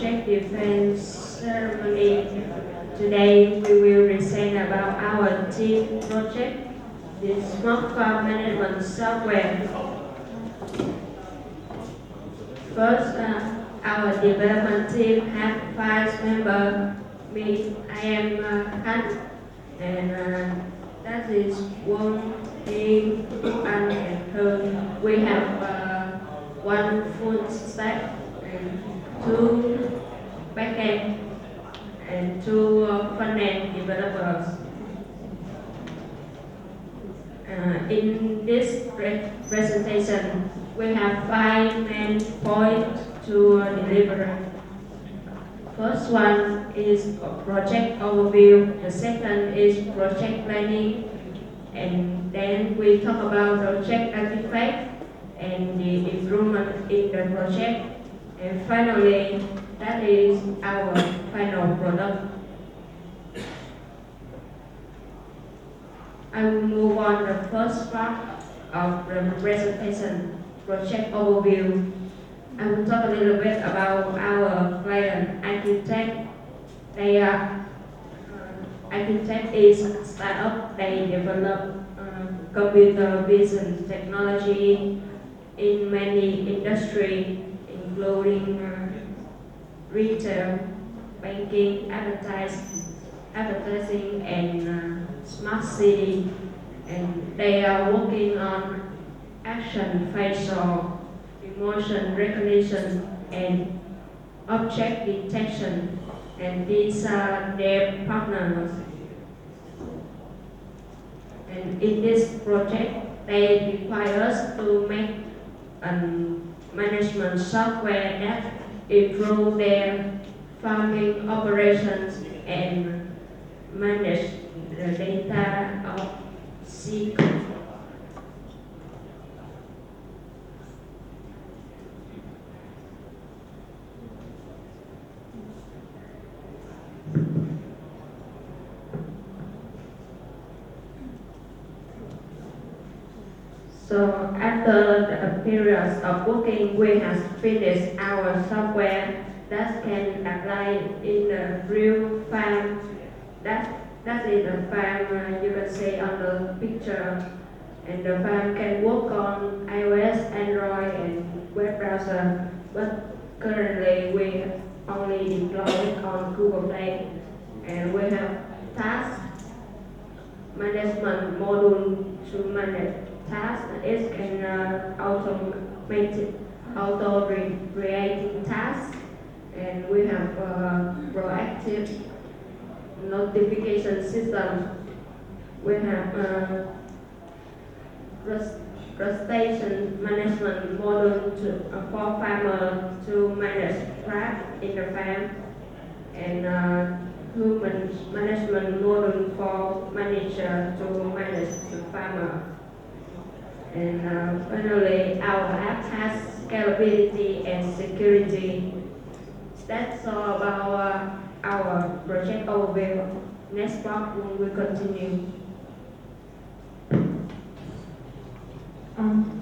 project defense ceremony. Today we will present about our team project, the smoke farm management software. First, our development team has 5 members. Me, I am Han, and that is one team and her. We have one full stack and 2 backend and 2 front-end developers. In this presentation, we have 5 main points to deliver. First one is a project overview. The second is project planning, and then we talk about project artifact and the improvement in the project, and finally, that is our final product. I will move on the first part of the presentation, project overview. I will talk a little bit about our client, Architect. Architect is a startup. They develop computer vision technology in many industries, including retail, banking, advertising, and smart city. And they are working on action, facial, emotion recognition, and object detection, and these are their partners. And in this project, they require us to make a management software that improve their farming operations and manage the data of seed. So after the periods of working, we have finished our software that can apply in a real farm. That is a farm you can see on the picture, and the farm can work on iOS, Android, and web browser. But currently, we only deploy it on Google Play, and we have task management module to manage tasks. It can auto-creating tasks, and we have proactive notification system. We have crustacean management module for farmers to manage crab in the farm, and human management module for manager to manage the farmer. And finally, our app has scalability and security. That's all about our project overview. Next part, we will continue.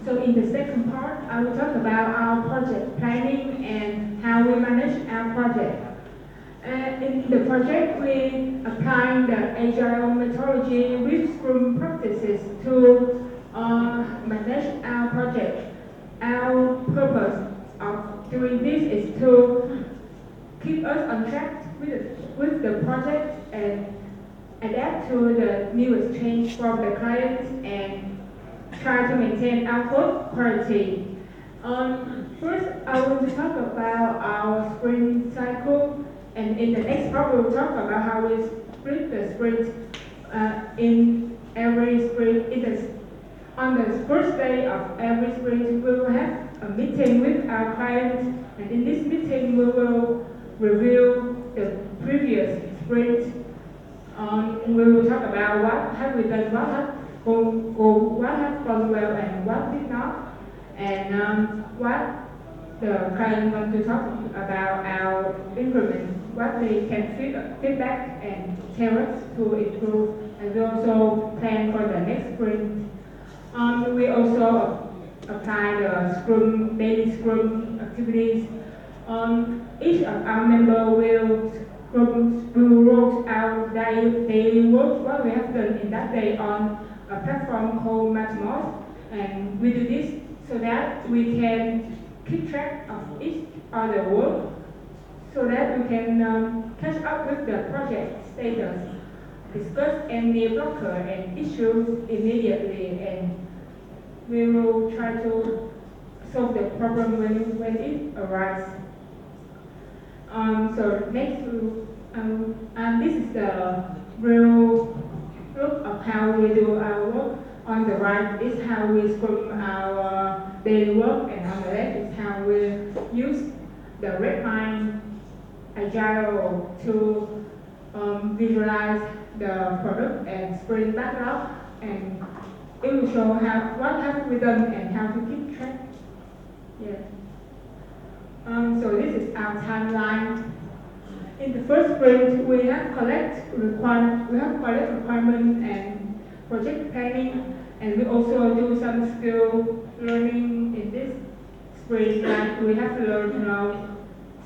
So in the second part, I will talk about our project planning and how we manage our project. In the project, we apply the agile methodology with Scrum practices to manage our project. Our purpose of doing this is to keep us on track with the project and adapt to the newest change from the clients and try to maintain output quality. First, I want to talk about our sprint cycle, and in the next part, we will talk about how we split the sprint in every sprint. On the first day of every sprint, we will have a meeting with our clients, and in this meeting, we will review the previous sprint. We will talk about what have we done, what has gone well, and what did not, and what the client wants to talk about our improvement, what they can feedback and tell us to improve, and we also plan for the next sprint. We also apply the daily Scrum activities. each of our member will wrote out daily work, what we have done in that day on a platform called Matmos. And we do this so that we can keep track of each other work, so that we can catch up with the project status, discuss any blocker and issues immediately, and we will try to solve the problem when it arises. So next, and this is the real look of how we do our work. On the right is how we scrum our daily work, and on the left is how we use the red line agile to visualize the product and sprint backlog, and it will show what have we done and how to keep track. Yeah. So this is our timeline. In the first sprint, we have collect requirement and project planning, and we also do some skill learning in this sprint. Like we have learned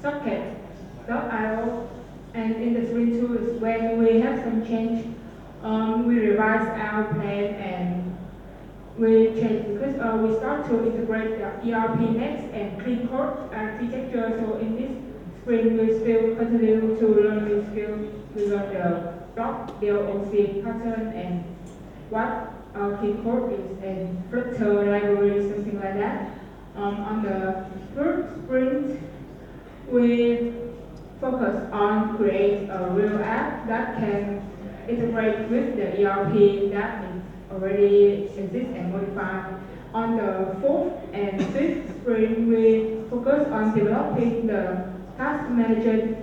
socket.io, and in the sprint 2 is when we have some change. We revise our plan and we change because we start to integrate the ERP next and clean code architecture. So in this sprint, we still continue to learn new skills. We learn the doc, DLOC pattern, and what clean code is, and Flutter library, something like that. On the third sprint, we focus on create a real app that can integrate with the ERP that is already exists and modified. On the fourth and fifth sprint, we focus on developing the task management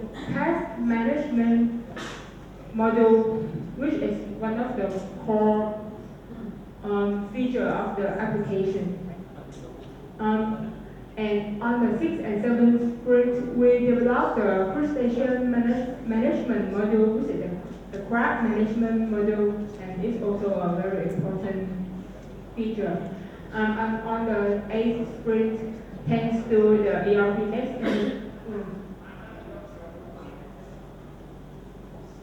module, which is one of the core feature of the application. And on the sixth and seventh sprint, we developed the frustration management module, which is the crowd management module, and it's also a very important feature. And on the eighth sprint, thanks to the ERP next,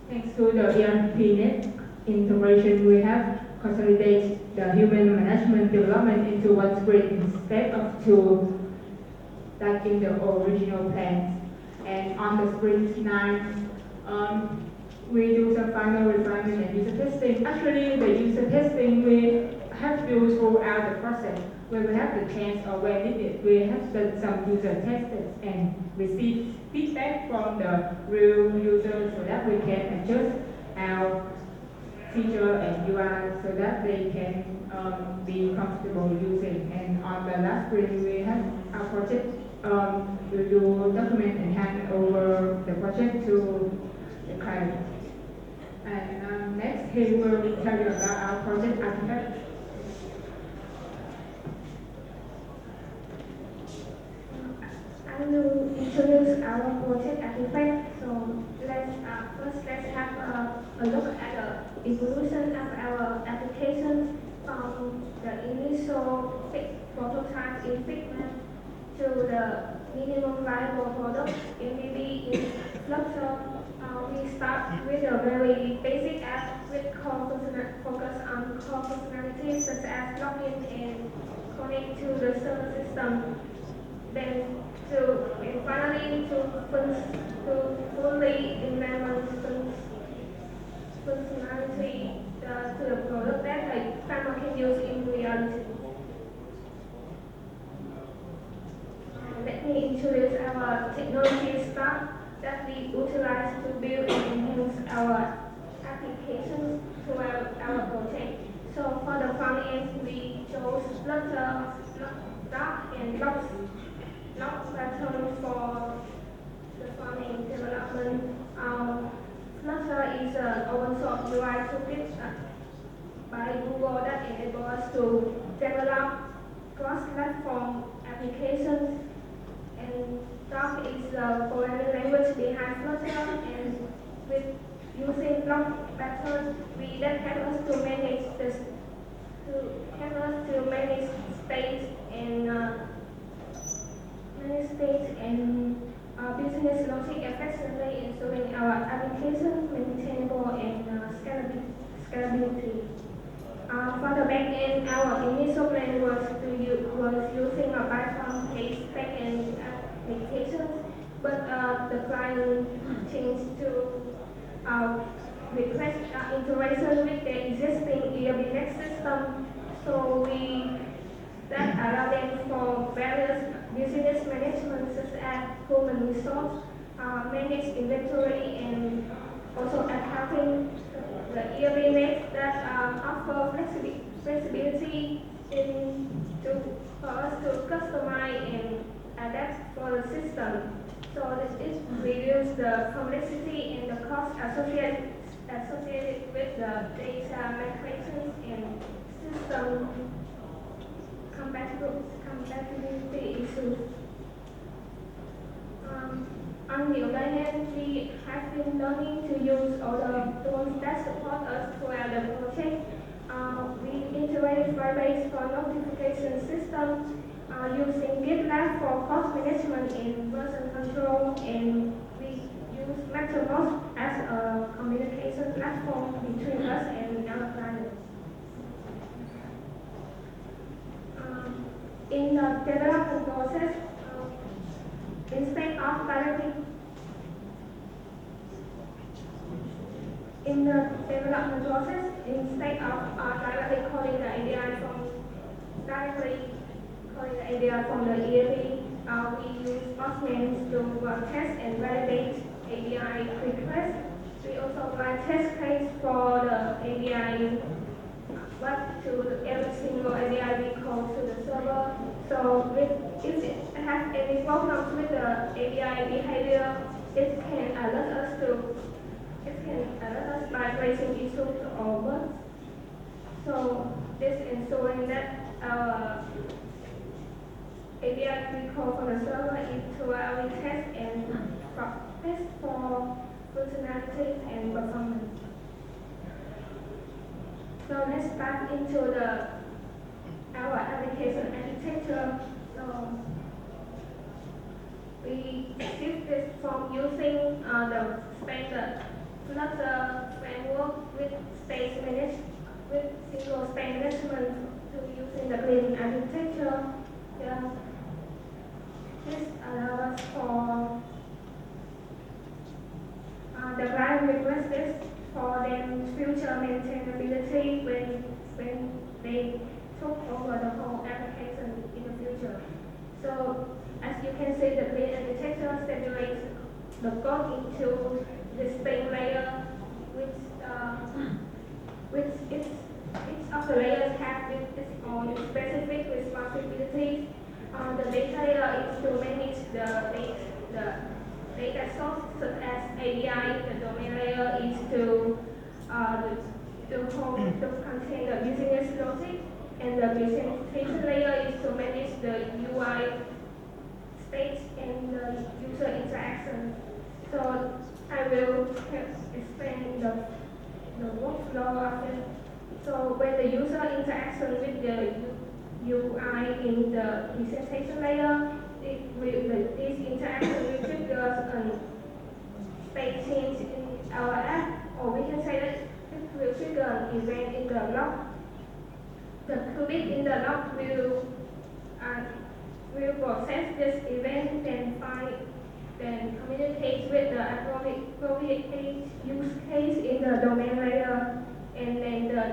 thanks to the ERP net integration, we have consolidated the human management development into one sprint instead of two, like in the original plans. And on the sprint 9, we do some final refinement and user testing. Actually, the user testing we have to do throughout the process. When we have the chance or when needed, we have done some user tests and receive feedback from the real users so that we can adjust our feature and UI so that they can be comfortable using. And on the last sprint, we have our project. We do document and hand over the project to the client. And next, he will tell you about our project architect. I will introduce our project architect. So let's have a look at the evolution of our application from the initial fixed prototype in Figma to the minimum viable product MVP in Flutter. We start with a very basic app with focus on core functionalities such as login and connect to the server system. Then finally to fully implement functionality to the product that the farmer can use in reality. Let me introduce our technology stack that we utilize to build and enhance our applications throughout our project. So for the front end, we chose Flutter, Doc, and Log pattern for the front end development. Flutter is an open source UI toolkit by Google that enables us to develop cross-platform applications. And Doc is the programming language behind Flutter, and with using Log pattern, that helps us to manage state and business ensuring our application maintainable and scalability. For the backend, our initial plan was using a Python-based backend applications, but the client changed to request integration with the existing ERP system. So we that allow them for various business management such as human resource, manage inventory, and also accounting. The ERP makes that offer flexibility for us to customize and adapt for the system. So this reduces the complexity and the cost associated with the data migration and system compatibility issues. On the other hand, we have been learning to use all the tools that support us throughout the project. We integrate Firebase for notification system, using GitLab for cost management and version control, and we use Mattermost as a communication platform between us and our clients. In the development process, instead of directly directly calling the API from the ERP, we use Postman to test and validate API requests. We also write test case for the API, but to every single API we call to the server. So if it has any problems with the API behavior, it can alert us by raising issues or bugs. So this ensuring that our API we call from the server is thoroughly test and test for functionality and performance. So let's start into our application architecture. So we shifted from using the standard Flutter framework with single state management to using the clean architecture. Yeah. This allows us for the client requests for them future maintainability when they took over the whole application in the future. So as you can see, the clean architecture separates the code into distinct layer, which each of the layers have its own specific responsibilities. The data layer is to manage the data source such as API. The domain layer is to contain the business logic, and the presentation layer is to manage the UI state and the user interaction. So I will explain the workflow of it. So when the user interaction with the UI in the presentation layer, this interaction will trigger a state change in our app, or we can say that it will trigger an event in the log. The qubit in the log will process this event then communicate with the appropriate use case in the domain layer, and then the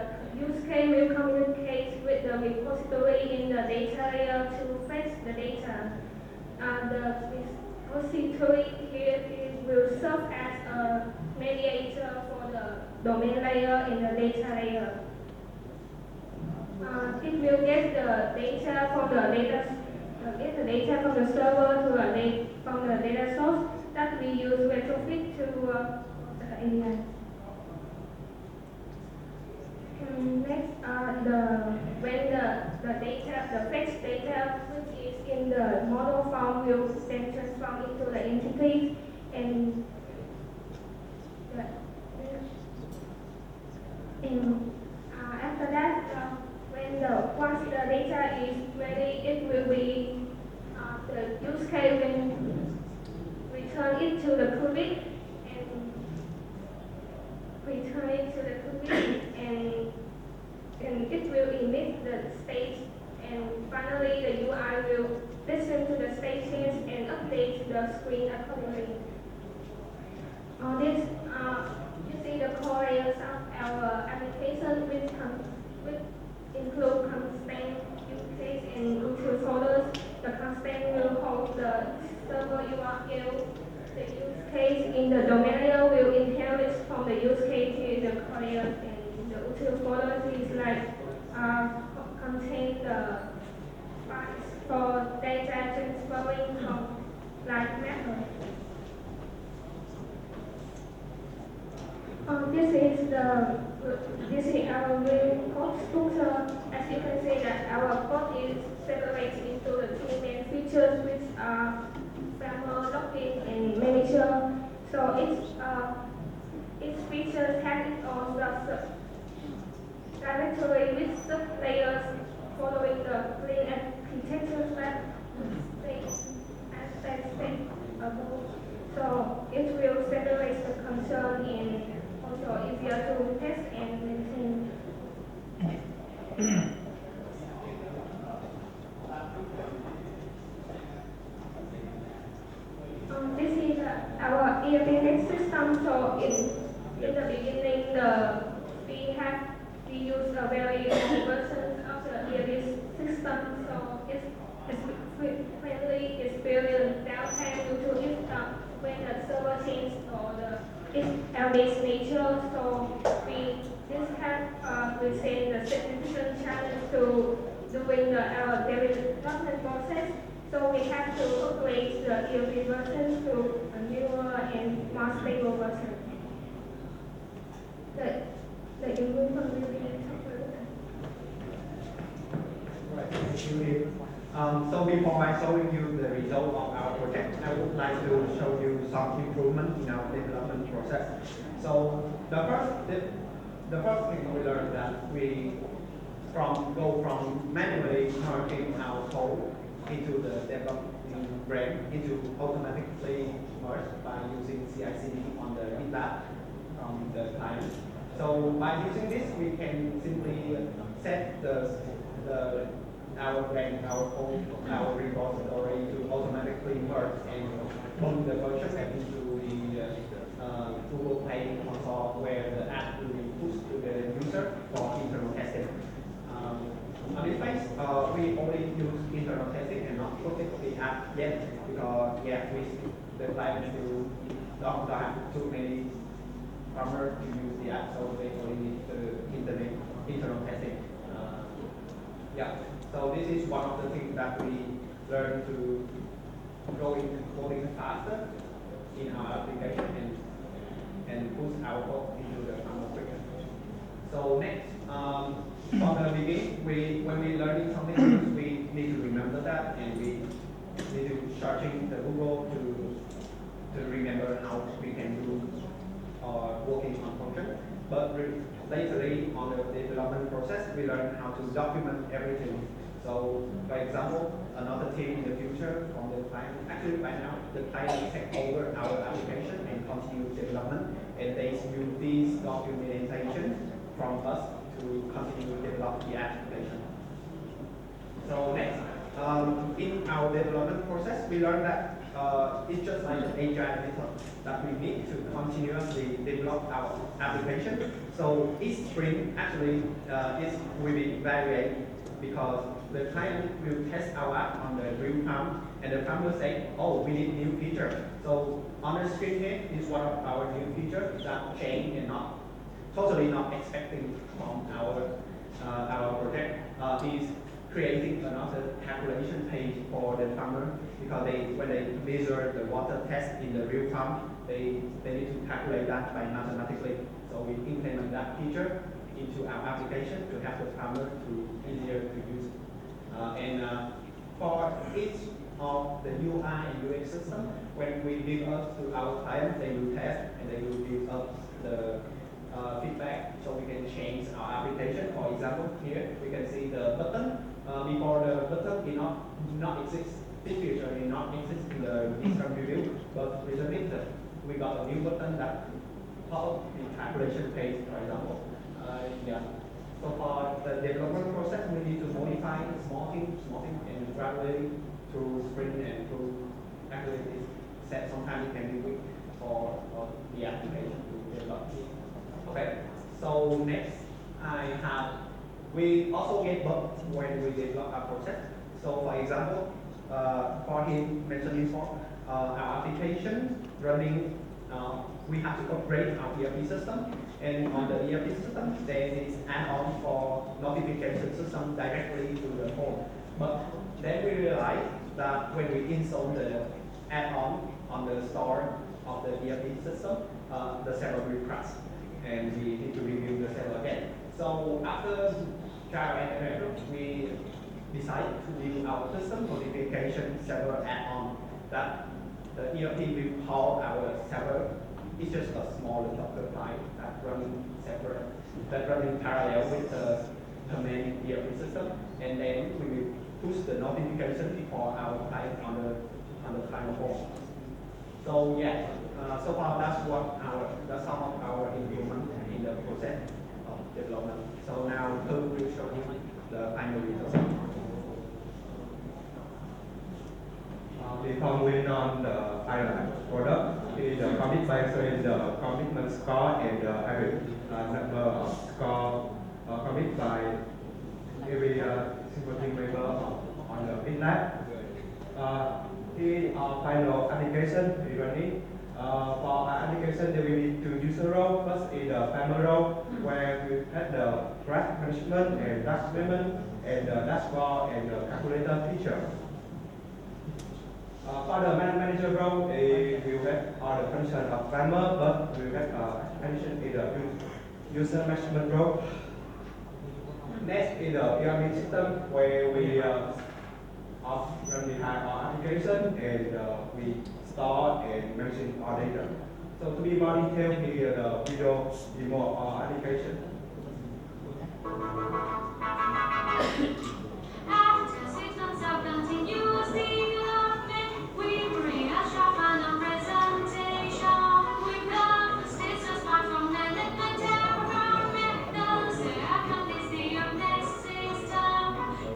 use case will communicate with the repository in the data layer to fetch the data. The repository here will serve as a mediator for the domain layer and the data layer. It will get the data from the server from the data source that we use retrofit to the API. Next, when the fetch data, which is in the model form, will then transform into the entity, and after that, once the data is ready, it will be the use case will return it to the qubit, and coming to the cookie and it will emit the state. And finally, the UI will listen to the state change and update the screen accordingly. On this, you see the core layers of our application which include constant use case and util folders. The constant will hold the server URL. The use case in the domain layer will inherit from the use case in the core layer, and the util folders is like contain the files for data transferring from like method. This is our main code structure. As you can see that our code is separated into the two main features, which are farmer login and manager. So each feature has its own directory with sub-layers following the clean architecture that state above. So it will separate the concern and also easier to test and maintain. This is our ERP system. So in the beginning, we use a very old version of the ERP system. So it's friendly, it's very downtime due to it when the server changes or its LD's nature. So this has presented the significant challenge to doing our development process. So we have to upgrade the ERP version to a newer and more stable version. The improvement will be Right, thank you, Lee. So before I showing you the result of our project, I would like to show you some improvement in our development process. So the first thing we learned that we go from manually merging our code into the development brain into automatically merged by using CI/CD on the GitLab from the client. So by using this, we can simply set our brain, our repository to automatically merge and put the version into the Google Play console where the app will be pushed to the user for internal testing. On this phase, we only use internal testing and not put it to the app yet because the client still don't have too many farmers to use the app, so they only need the internal testing. So this is one of the things that we learn to go into coding faster in our application and push our code into the farmer quicker. So next, from the beginning, when we learning something new, we need to remember that, and we need to searching the Google to remember how we can do working on function. But laterly on the development process, we learn how to document everything. So, for example, another team in the future from the client, actually right now, the client take over our application and continue development, and they use this documentation from us to continue to develop the application. So next, in our development process, we learned that it's just like an agile method that we need to continuously develop our application. So each sprint actually will be varied because the client will test our app on the real time, and the farmer say, oh, we need new feature. So on the screen here is one of our new features that change and totally not expecting from our project. Is creating another calculation page for the farmer because when they measure the water test in the real time, they need to calculate that by mathematically. So we implement that feature into our application to help the farmer to easier to use. For each of the UI and UX system, when we give up to our client, they will test and they will give us the feedback so we can change our application. For example, here we can see the button. Before the button did not exist. This feature did not exist in the Instagram review, but recently we got a new button that follow the calculation phase, for example. Yeah. So for the development process, we need to modify small things, and gradually through sprint and through activities. Set sometimes it can be weak for the application to develop. Okay. So next, we also get bugs when we develop a process. So for example, for him mentioned before, our application running, we have to upgrade our ERP system, and on the ERP system, there is add-on for notification system directly to the phone. But then we realize that when we install the add-on on the store of the ERP system, the server will crash, and we need to review the server again. So after trial and error, we decide to build our custom notification server add-on that the ERP will call our server. It's just a small Docker file that running separate, that running parallel with the main ERP system, and then we will push the notification for our client on the final form. So yeah, so far that's some of our improvement in the process of development. So now Thư will show you the final result. Before moving on the final product, the commit by showing the commitment score and the average number of score commit by every supporting member on the GitLab. In our final application is running. For our application, there will be two user roles. First is the family role, where we have the graph management and task management, and the dashboard and the calculator feature. For the manager role, we will have all the function of farmer, but we will have addition in the user management role. Next is the ERP system, where we run behind our application, and we store and manage our data. So to be more detailed, here the video demo of our application. After 6 months of continuous development, we bring a sharp final presentation. We've got the systems apart from management temperament. The second is the next system.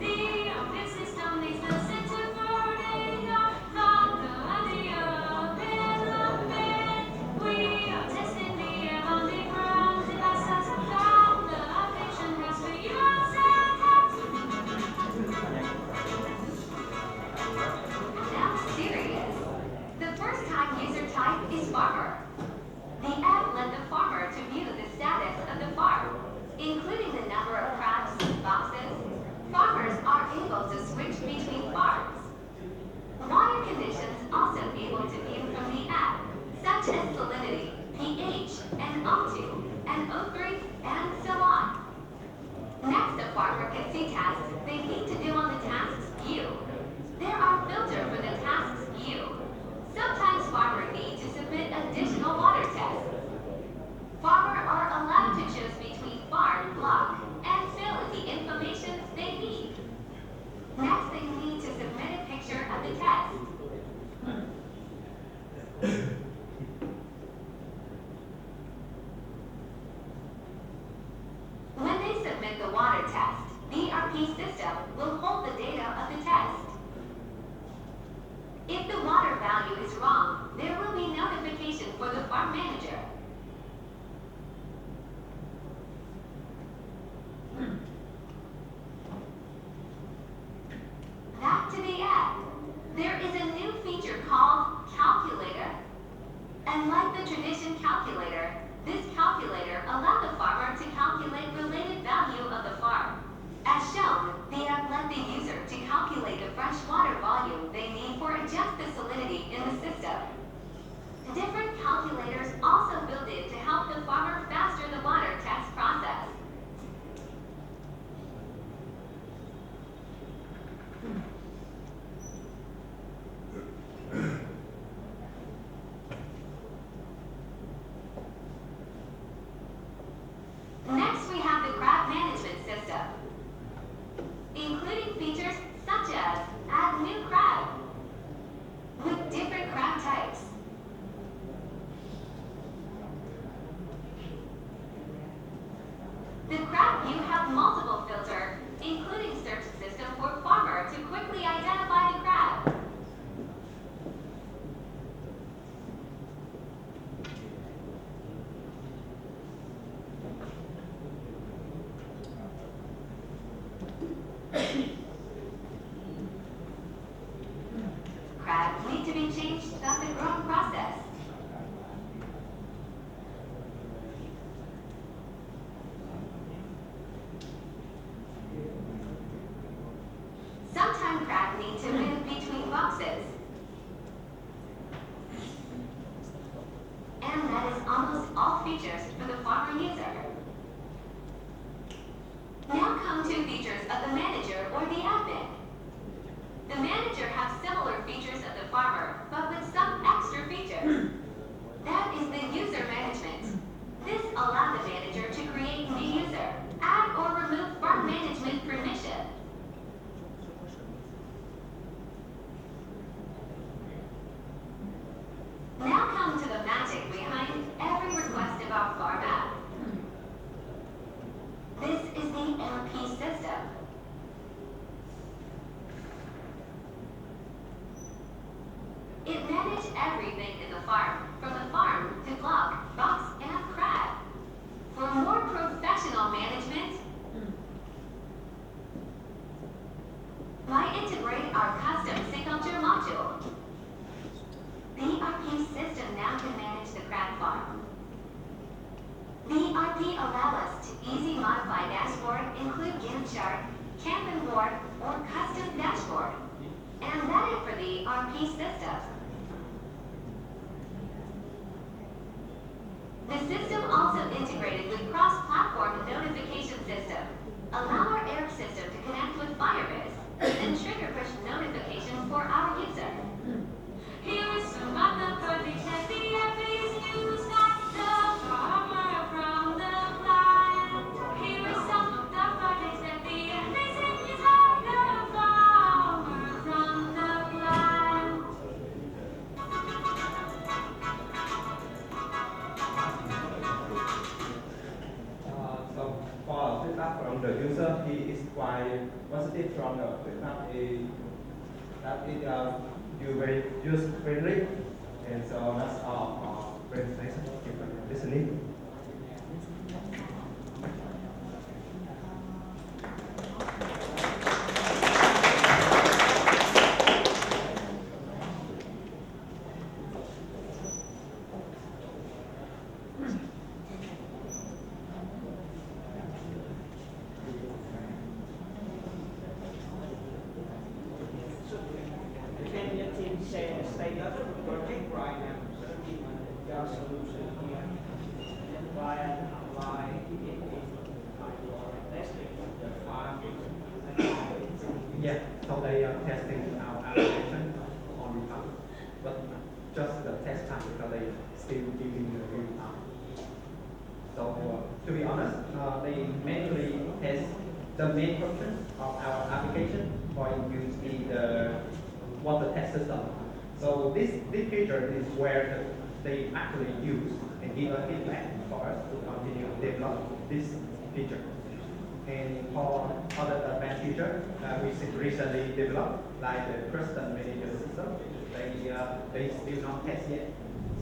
The system is the center for data. From the idea of development, we are testing the evolving ground. Devices found the application has to use it. Now serious. The first time user type is farmer. The app lets the farmer to view the status of the farm, including the number of crops and boxes. Farmers are able to switch between farms. Water conditions also able to view from the app, such as salinity, pH, and O2, and O3, and so on. Next, the farmer can see tasks they need to do on the tasks view. There are filters for the tasks view. Sometimes farmers need to submit additional water tests. Farmers are allowed to choose between farm, block, and fill in the information they need. Next, they need to submit a picture of the test. When they submit the water test, the ERP system will hold the data of the test. If the water value is wrong, there will be notification for the farm manager. Back to the app. There is a new feature called Calculator. And like the tradition calculator, this calculator allows the farmer to calculate related value of the farm. As shown, the app let the user to calculate the fresh water volume they need for adjust the salinity in the system. Different calculators also built in to help the farmer faster the water test process. Next, we have the crop management system, including features such as add new crop with different crop types. ability to move between boxes. And that is almost all features for the farmer user. Now come to features of the manager or the admin. The manager has similar features of the farmer, but with some extra features. That is the user management. This allows the manager to create new user, add or remove farm management permission. Now come to the magic behind every request of our farm app. This is the EyeQ system. It manages everything in the farm, from the farm to block, box, and crab. For more professional management, why integrate our custom signature module? The EyeQ system now can manage the crab farm. The EyeQ allows us to easily modify dashboard, include Gantt chart, Kanban board, or custom dashboard. And that is for the EyeQ system. The system also integrated with cross-platform notification system. Allow our air system to connect with Firebase and trigger push notifications for our user. Here is some other projects that the app is used at the farmer from the client. Here is some of the projects that the app is used at the farmer from the client. So for feedback from the user, he is quite positive from the feedback that it you very user friendly, and so that's all for presentation. Thank you for listening. Can your team share the state of the project right now? Your solution here. Via apply testing the farm. Yeah, so they are testing our application on the farm, but just the test time because they still giving the real time. So to be honest, they mainly test the main function of our application, for use the water test system. So this feature is where they actually use and give a feedback for us to continue to develop this feature. And for other advanced feature, we recently developed, like the custom manager system. They still not test yet.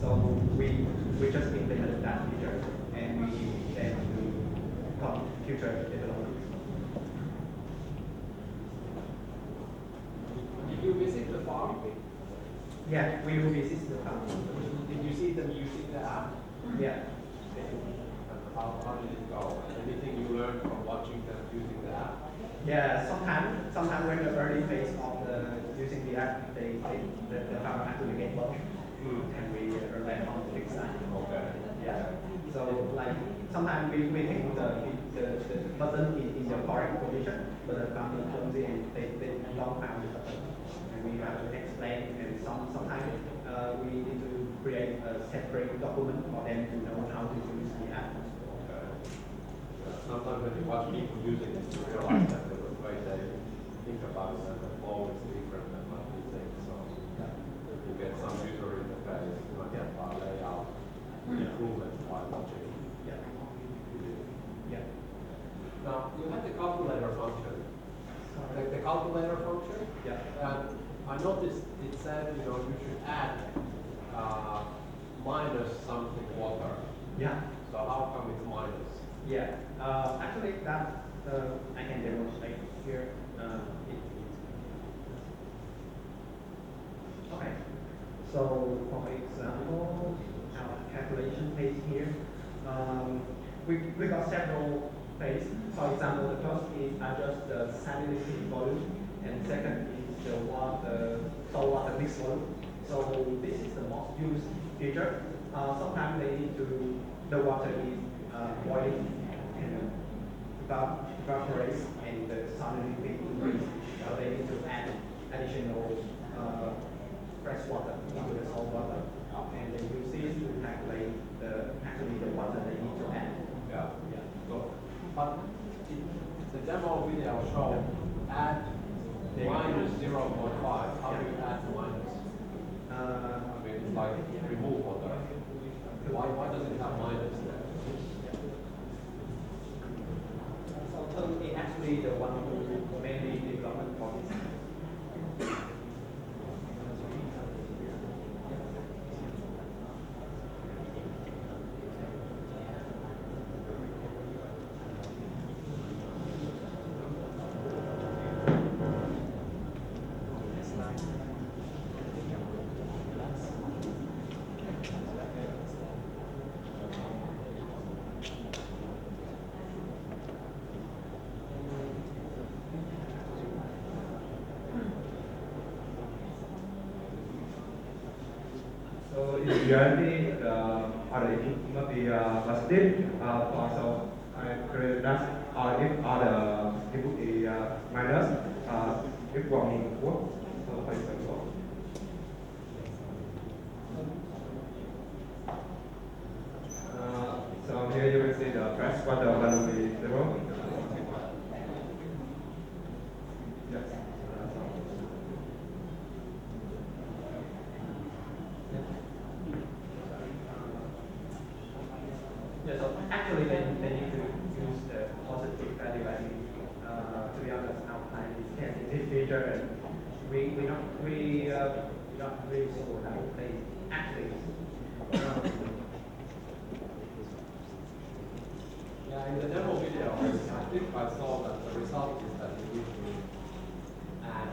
So we just implemented that feature, and we then do future development. Did you visit the farm? Yeah, we will visit the farm. Did you see them using the app? Yeah. How did it go? Anything you learned from watching them using the app? Yeah, sometimes when the early phase of using the app, the farmer actually get lost, and we rely on the fix that. Okay. Yeah. So like sometimes we think the button is in the correct position, but the farmer comes in and they don't find the button, and we have to explain. And sometimes we need to create a separate document for them to know how to use the app. Sometimes when you watch people using it, you realize that the way they think about it and the flow is different than what we think. So if you get some user interface, you might get a layout improvement while watching. Yeah. Yeah. Now, you had the calculator function. The calculator function? Yeah. And I noticed it said, you should add minus something water. Yeah. So how come it's minus? Yeah, actually that I can demonstrate here. Okay, so for example, our calculation page here, we got several pages. For example, the first is adjust the salinity volume, and second is the water, salt water mixed volume. So this is the most used feature. Sometimes they need to, the water is boiling and evaporates and the salinity increase. So they need to add additional fresh water into the salt water. And they use this to calculate actually the water they need to add. Yeah. So, but the demo video show add minus 0.5. How do you add minus? I mean, it's like remove water. Why does it have minus there? So it actually the one who mainly development for this. So in reality, the other input must be positive. So I create that. If other input is minus, if warning work. So for example, so here you can see the fresh water value is 0. Yes. Yeah, so actually they need to use the positive value adding. To be honest, our client is testing this feature and we not really sure how they actually. Yeah, in the demo video, I think I saw that the result is that you need to add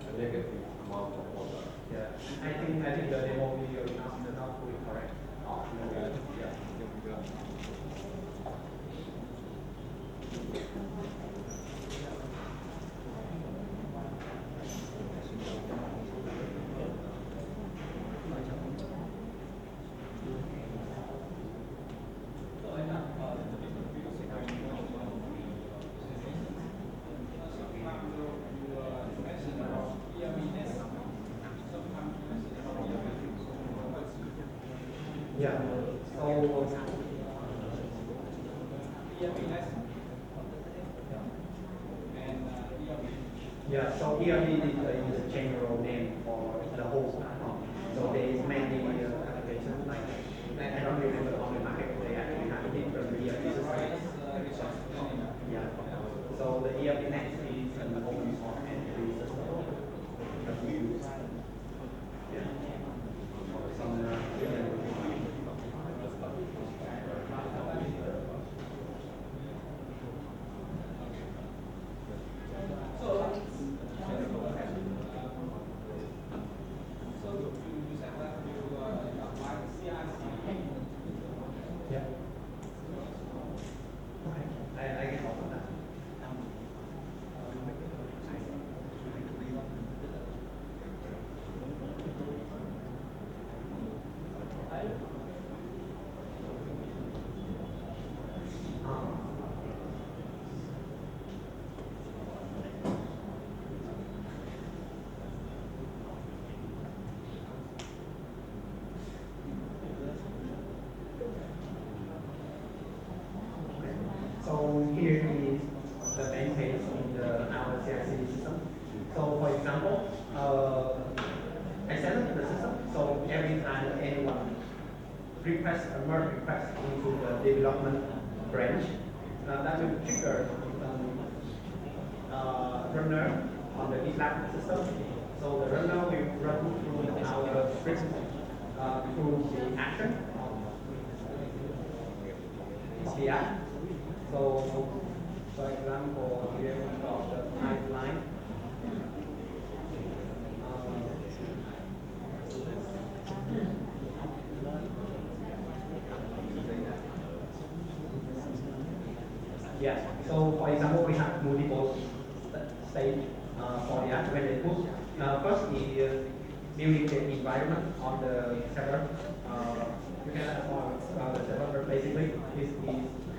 a negative amount of water. Yeah, I think the demo video is not fully correct. Oh, okay. Yeah. Yeah. So yeah, so ERP is a general name for the whole platform. So there is many applications like I don't remember on the market they actually have different ERP systems. Yeah. So the ERP next is an open source and free system that we use. Yeah. Some yeah. Okay. I can help with that. So here is the main page in our CICD system. So for example, I set up the system. So every time anyone requests a merge request into the development branch, that will trigger runner on the GitLab system. So the runner will run through our script through the action of the app. So, for example, here we got the pipeline. Yeah. So, for example, we have multiple stage for the app. When they push First is building the environment on the server. You can on the server basically this is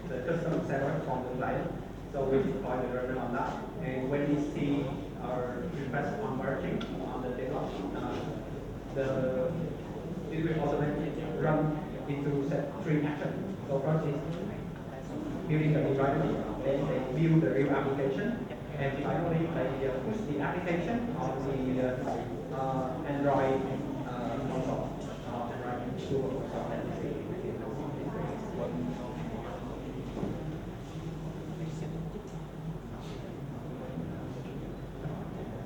the custom server from the client. So we deploy the runner on that, and when we see our request on merging on the DevOps, it will automatically run into set 3 actions. So first is building the environment, then they build the real application, and finally they push the application on the Android console, Android Google console.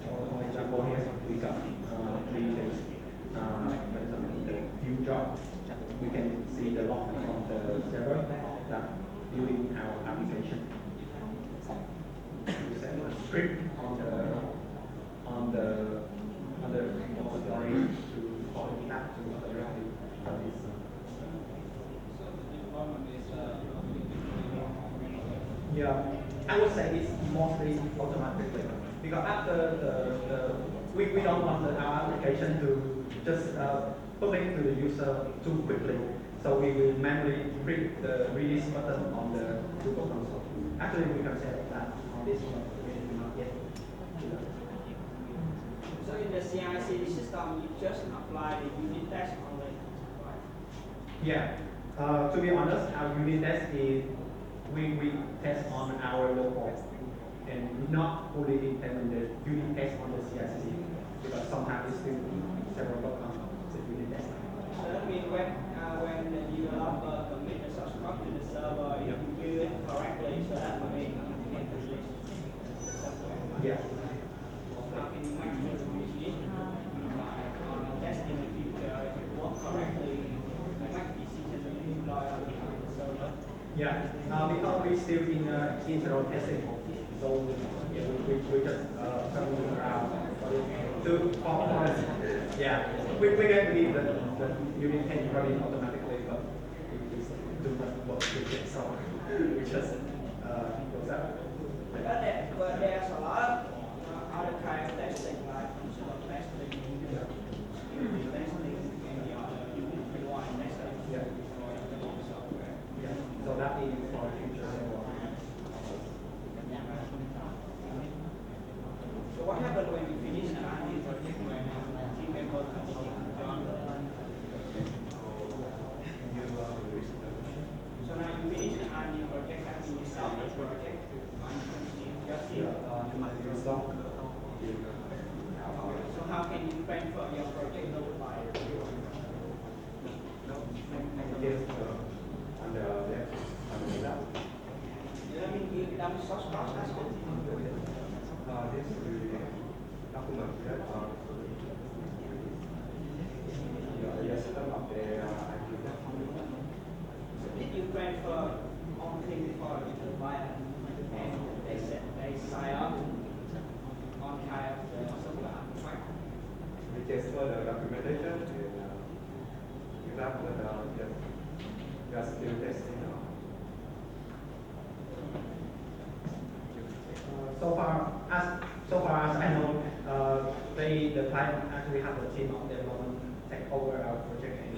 For example, here we got 3 things. For example, the view job, we can see the log from the server that building our application. We send a script on the story to point back to the directory. Yeah, I would say it's mostly automatically because after we don't want our application to just public to the user too quickly. So we will manually click the release button on the Google console. Actually, we can set that on this one. Not yet. So in the CI/CD system, you just apply the unit test only, right? Yeah. To be honest, our unit test is we test on our local and not fully implement the unit test on the CI/CD because sometimes it's still several bugs on the unit test. So that means when the developer commit the source code to the server, if you do it correctly, so that will make you can release the software. Yeah. How can you make sure to release it? On testing the future, if it works correctly, you make decisions to deploy on the server. Yeah, because we still in internal testing, so yeah, we just coming around to performance. Yeah, we can believe that the unit can run it automatically, but we just do not work with it, so we just goes out. But there's a lot of other kind of testing, like functional testing, security testing, and the other UI testing. Yeah. Software. Yeah, so that is for future. So what happened when you finish an R&D project when team members are done? So now you finish an R&D project, that means you stop the project, just here. So how can you transfer your project by I mean, you done source process. This is the document that system of the EyeQ. Did you transfer all things before you to buy and they sign up on kind of the software contract? We transfer the documentation and we have the just still testing now. So far as I know, the client actually have a team of development take over our project and